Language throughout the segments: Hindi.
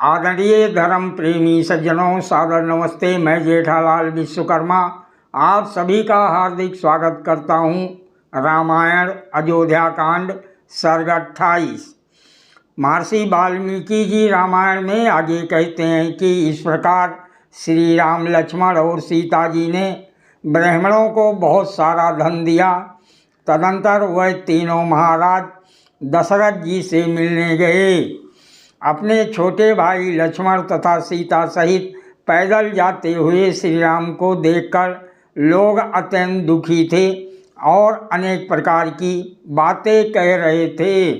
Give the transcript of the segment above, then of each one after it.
आदरणीय धर्म प्रेमी सज्जनों, सादर नमस्ते। मैं जेठालाल विश्वकर्मा आप सभी का हार्दिक स्वागत करता हूँ। रामायण अयोध्या कांड सर्ग 28। महर्षि वाल्मीकि जी रामायण में आगे कहते हैं कि इस प्रकार श्री राम, लक्ष्मण और सीता जी ने ब्राह्मणों को बहुत सारा धन दिया। तदंतर वह तीनों महाराज दशरथ जी से मिलने गए। अपने छोटे भाई लक्ष्मण तथा सीता सहित पैदल जाते हुए श्री राम को देखकर लोग अत्यंत दुखी थे और अनेक प्रकार की बातें कह रहे थे।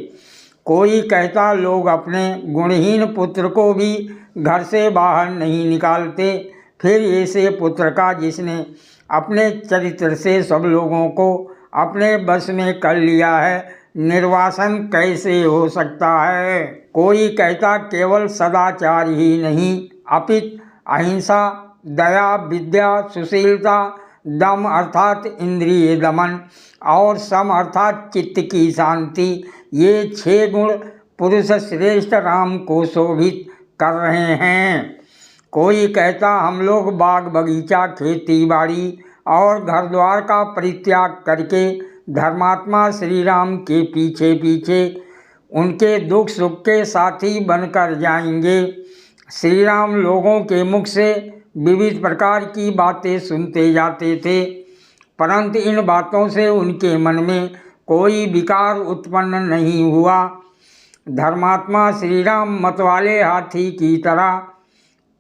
कोई कहता लोग अपने गुणहीन पुत्र को भी घर से बाहर नहीं निकालते, फिर ऐसे पुत्र का जिसने अपने चरित्र से सब लोगों को अपने बस में कर लिया है, निर्वासन कैसे हो सकता है। कोई कहता केवल सदाचार ही नहीं अपितु अहिंसा, दया, विद्या, सुशीलता, दम अर्थात इंद्रिय दमन और सम अर्थात चित्त की शांति, ये 6 गुण पुरुष श्रेष्ठ राम को शोभित कर रहे हैं। कोई कहता हम लोग बाग बगीचा, खेती बाड़ी और घर द्वार का परित्याग करके धर्मात्मा श्री राम के पीछे पीछे उनके दुख सुख के साथी बनकर जाएंगे। श्री राम लोगों के मुख से विविध प्रकार की बातें सुनते जाते थे, परंतु इन बातों से उनके मन में कोई विकार उत्पन्न नहीं हुआ। धर्मात्मा श्री राम मतवाले हाथी की तरह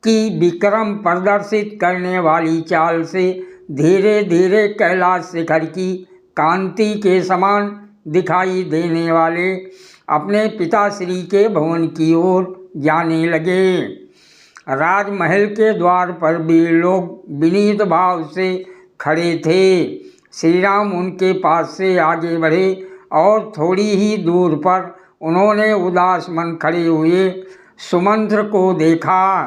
की विक्रम प्रदर्शित करने वाली चाल से धीरे धीरे कैलाश शिखर की कांति के समान दिखाई देने वाले अपने पिताश्री के भवन की ओर जाने लगे। राजमहल के द्वार पर भी लोग विनीत भाव से खड़े थे। श्री राम उनके पास से आगे बढ़े और थोड़ी ही दूर पर उन्होंने उदास मन खड़े हुए सुमंत्र को देखा।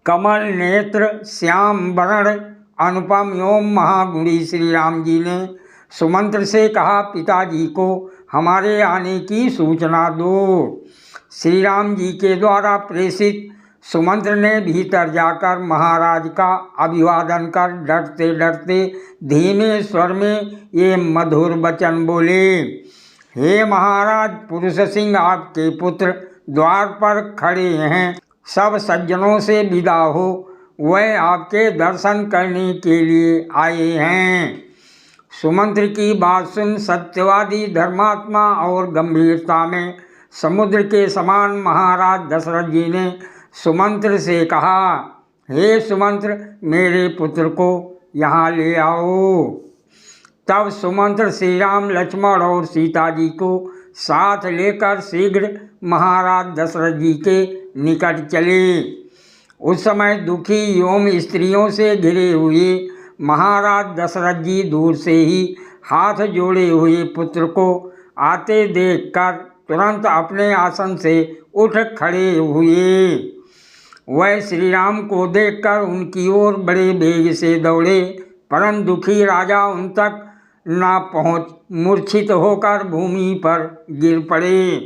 कमल नेत्र, श्याम वर्ण, अनुपम एवं महागुणी श्री राम जी ने सुमंत्र से कहा, पिताजी को हमारे आने की सूचना दो। श्री राम जी के द्वारा प्रेषित सुमंत्र ने भीतर जाकर महाराज का अभिवादन कर डरते डरते धीमे स्वर में ये मधुर वचन बोले, हे महाराज, पुरुष सिंह आपके पुत्र द्वार पर खड़े हैं। सब सज्जनों से विदा हो, वह आपके दर्शन करने के लिए आए हैं। सुमंत्र की बात सुन सत्यवादी धर्मात्मा और गंभीरता में समुद्र के समान महाराज दशरथ जी ने सुमंत्र से कहा, हे सुमंत्र, मेरे पुत्र को यहाँ ले आओ। तब सुमंत्र श्री राम, लक्ष्मण और सीता जी को साथ लेकर शीघ्र महाराज दशरथ जी के निकट चले। उस समय दुखी एवं स्त्रियों से घिरे हुए महाराज दशरथ जी दूर से ही हाथ जोड़े हुए पुत्र को आते देखकर तुरंत अपने आसन से उठ खड़े हुए। वह श्री राम को देखकर उनकी ओर बड़े वेग से दौड़े, परंतु दुखी राजा उन तक ना पहुँच मूर्छित होकर भूमि पर गिर पड़े।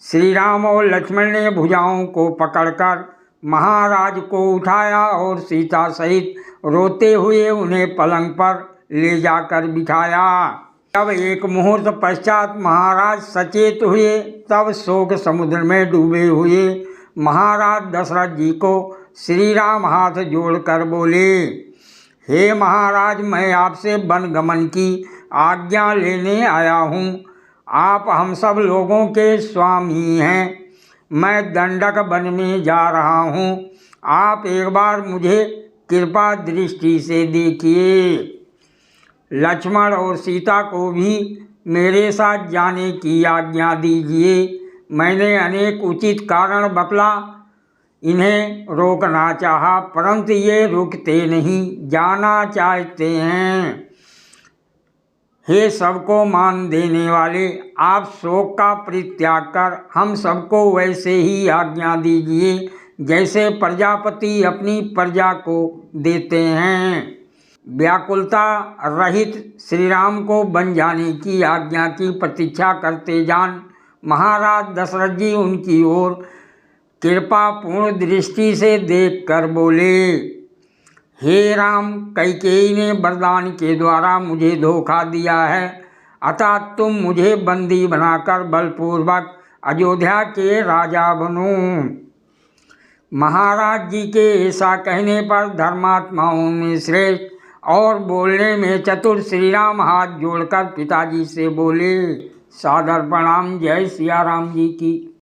श्री राम और लक्ष्मण ने भुजाओं को पकड़कर महाराज को उठाया और सीता सहित रोते हुए उन्हें पलंग पर ले जाकर बिठाया। तब एक मुहूर्त पश्चात महाराज सचेत हुए। तब शोक समुद्र में डूबे हुए महाराज दशरथ जी को श्री राम हाथ जोड़कर बोले, हे महाराज, मैं आपसे वन गमन की आज्ञा लेने आया हूँ। आप हम सब लोगों के स्वामी हैं। मैं दंडक वन में जा रहा हूँ। आप एक बार मुझे कृपा दृष्टि से देखिए। लक्ष्मण और सीता को भी मेरे साथ जाने की आज्ञा दीजिए। मैंने अनेक उचित कारण बतला इन्हें रोकना चाहा, परंतु ये रुकते नहीं, जाना चाहते हैं। हे सबको मान देने वाले, आप शोक का परित्याग कर हम सबको वैसे ही आज्ञा दीजिए जैसे प्रजापति अपनी प्रजा को देते हैं। व्याकुलता रहित श्री राम को बन जाने की आज्ञा की प्रतीक्षा करते जान महाराज दशरथ जी उनकी ओर कृपा पूर्ण दृष्टि से देखकर बोले, हे राम, कैकेयी ने वरदान के द्वारा मुझे धोखा दिया है, अतः तुम मुझे बंदी बनाकर बलपूर्वक अयोध्या के राजा बनो। महाराज जी के ऐसा कहने पर धर्मात्माओं में श्रेष्ठ और बोलने में चतुर श्री राम हाथ जोड़कर पिताजी से बोले, सादर प्रणाम, जय सिया राम जी की।